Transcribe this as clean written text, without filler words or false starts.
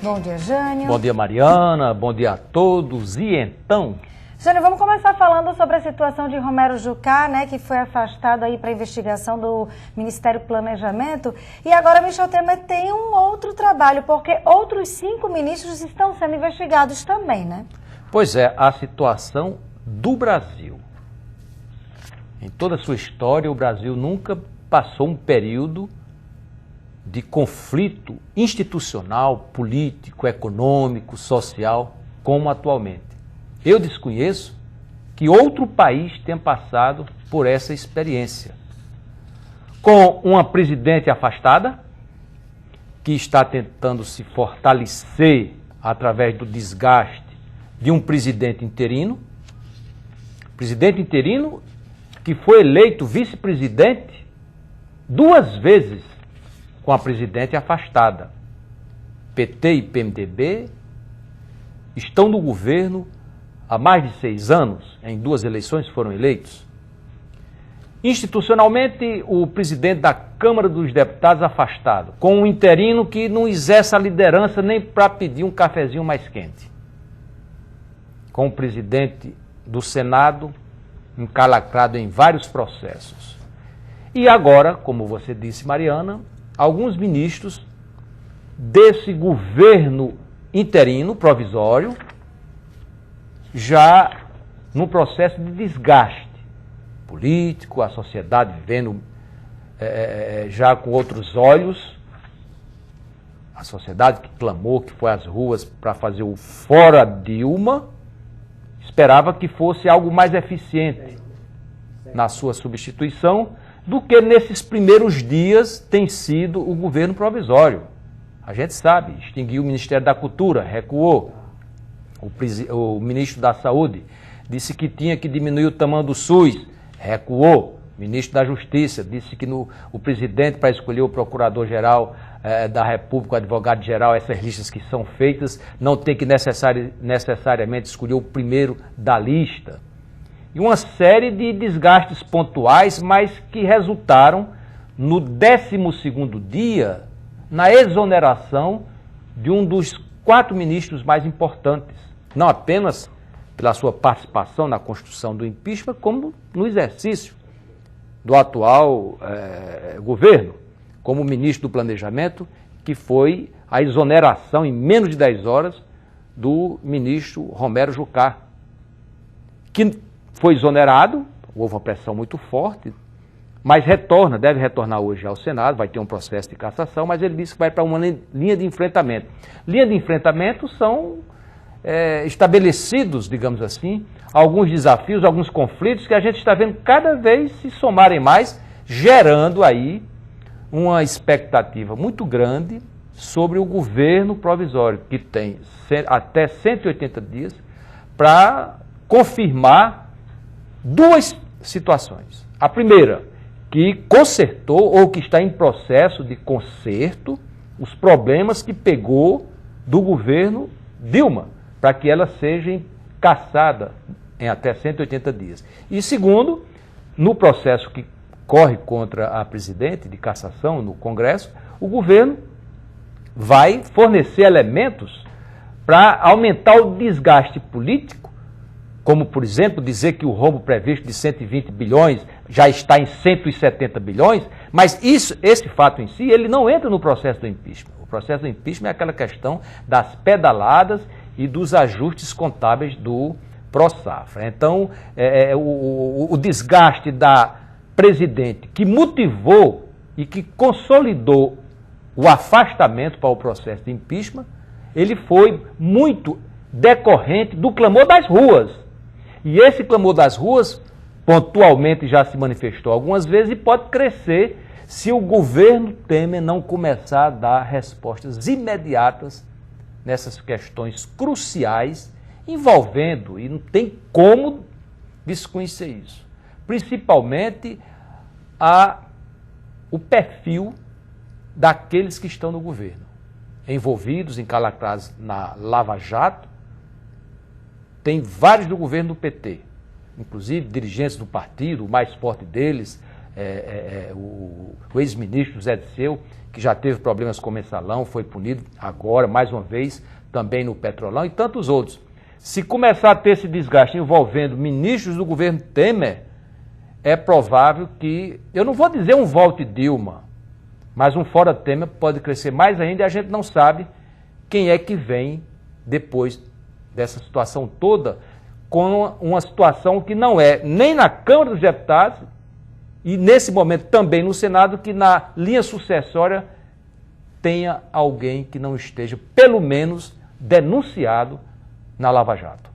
Bom dia, Jânio. Bom dia, Mariana. Bom dia a todos. E então? Jânio, vamos começar falando sobre a situação de Romero Jucá, né, que foi afastado aí para investigação do Ministério do Planejamento. E agora Michel Temer tem um outro trabalho, porque outros 5 ministros estão sendo investigados também, né? Pois é, a situação do Brasil. Em toda a sua história, o Brasil nunca passou um período de conflito institucional, político, econômico, social, como atualmente. Eu desconheço que outro país tenha passado por essa experiência. Com uma presidente afastada, que está tentando se fortalecer através do desgaste de um presidente interino que foi eleito vice-presidente 2 vezes com a presidente afastada. PT e PMDB estão no governo há mais de 6 anos, em 2 eleições foram eleitos. Institucionalmente, o presidente da Câmara dos Deputados afastado, com um interino que não exerce a liderança nem para pedir um cafezinho mais quente. Com o presidente do Senado encalacrado em vários processos. E agora, como você disse, Mariana, alguns ministros desse governo interino, provisório, já no processo de desgaste político, a sociedade vendo já com outros olhos, a sociedade que clamou, que foi às ruas para fazer o fora Dilma, esperava que fosse algo mais eficiente na sua substituição do que nesses primeiros dias tem sido o governo provisório. A gente sabe, extinguiu o Ministério da Cultura, recuou. O ministro da Saúde disse que tinha que diminuir o tamanho do SUS, recuou. O ministro da Justiça disse que o presidente, para escolher o procurador-geral da República, o advogado-geral, essas listas que são feitas, não tem que necessariamente escolher o primeiro da lista. E uma série de desgastes pontuais, mas que resultaram no 12º dia na exoneração de um dos 4 ministros mais importantes, não apenas pela sua participação na construção do impeachment, como no exercício do atual governo, como ministro do Planejamento, que foi a exoneração em menos de 10 horas do ministro Romero Jucá, que foi exonerado, houve uma pressão muito forte, mas deve retornar hoje ao Senado, vai ter um processo de cassação, mas ele disse que vai para uma linha de enfrentamento. Linha de enfrentamento são estabelecidos, digamos assim, alguns desafios, alguns conflitos que a gente está vendo cada vez se somarem mais, gerando aí uma expectativa muito grande sobre o governo provisório, que tem até 180 dias para confirmar 2 situações. A primeira, que consertou ou que está em processo de conserto os problemas que pegou do governo Dilma, para que ela seja cassada em até 180 dias. E segundo, no processo que corre contra a presidente de cassação no Congresso, o governo vai fornecer elementos para aumentar o desgaste político, como, por exemplo, dizer que o rombo previsto de 120 bilhões já está em 170 bilhões, mas esse fato em si, ele não entra no processo do impeachment. O processo do impeachment é aquela questão das pedaladas e dos ajustes contábeis do pró-safra. Então, o desgaste da presidente que motivou e que consolidou o afastamento para o processo de impeachment, ele foi muito decorrente do clamor das ruas. E esse clamor das ruas, pontualmente já se manifestou algumas vezes e pode crescer se o governo Temer não começar a dar respostas imediatas nessas questões cruciais envolvendo, e não tem como desconhecer isso, principalmente o perfil daqueles que estão no governo, envolvidos, encalacrados na Lava Jato. Tem vários do governo do PT, inclusive dirigentes do partido, o mais forte deles, o ex-ministro José Dirceu, que já teve problemas com o mensalão, foi punido agora, mais uma vez, também no Petrolão e tantos outros. Se começar a ter esse desgaste envolvendo ministros do governo Temer, é provável que, eu não vou dizer um volte Dilma, mas um fora Temer pode crescer mais ainda e a gente não sabe quem é que vem depois dessa situação toda, com uma situação que não é nem na Câmara dos Deputados e nesse momento também no Senado, que na linha sucessória tenha alguém que não esteja, pelo menos, denunciado na Lava Jato.